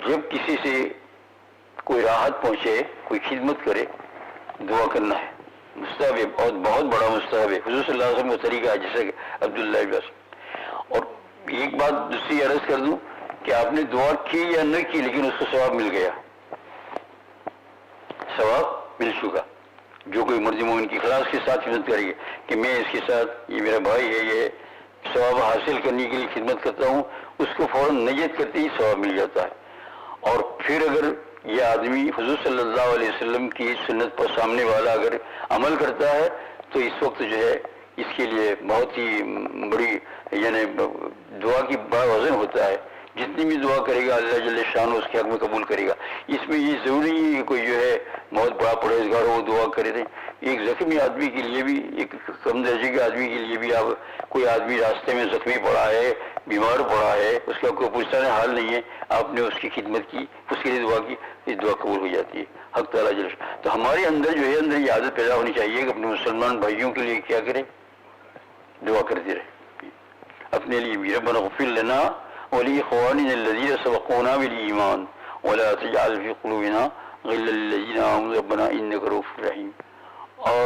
جب کسی سے کوئی راحت پہنچے، کوئی خدمت کرے، دعا کرنا ہے، مستحب ہے، بہت بڑا مستحب ہے، حضور صلی اللہ علیہ وسلم کا طریقہ ہے، جیسا کہ عبداللہ ابن مسعود۔ اور ایک بات دوسری عرض کر دوں کہ آپ نے دعا کی یا نہ کی لیکن اس کو ثواب مل گیا، ثواب مل چکا۔ جو کوئی مرد مومن کی اخلاص کے ساتھ خدمت کرے گی کہ میں اس کے ساتھ، یہ میرا بھائی ہے، یہ ثواب حاصل کرنے کے لیے خدمت کرتا ہوں، اس کو فوراً نیت کرتے ہی ثواب مل جاتا ہے۔ اور پھر اگر یہ آدمی حضور صلی اللہ علیہ وسلم کی سنت پر سامنے والا اگر عمل کرتا ہے تو اس وقت جو ہے اس کے لیے بہت ہی بڑی یعنی دعا کی بڑا وزن ہوتا ہے۔ جتنی بھی دعا کرے گا اللہ جل شانہ اس کے حق میں قبول کرے گا۔ اس میں یہ ضروری نہیں ہے کہ کوئی جو ہے بہت بڑا پرہیزگار ہو دعا کرے دیں۔ ایک زخمی آدمی کے لیے بھی، ایک کم درجے کے آدمی کے لیے بھی، آپ کوئی آدمی راستے میں زخمی پڑا ہے، بیمار پڑا ہے، اس کا کوئی پوچھتا حال نہیں ہے، آپ نے اس کی خدمت کی، اس کے لیے دعا کی، یہ دعا قبول ہو جاتی ہے حق تعالیٰ جل شانہ۔ تو ہمارے اندر جو ہے اندر یہ عادت پیدا ہونی چاہیے کہ اپنے مسلمان بھائیوں کے لیے کیا کریں، دعا کرتے رہے، اپنے لیے بھی۔ ربنا اغفر لنا ولإخواننا الذين سبقونا بالإيمان ولا تجعل في قلوبنا غلا للذين آمنوا ربنا إنك رؤوف رحيم۔ اور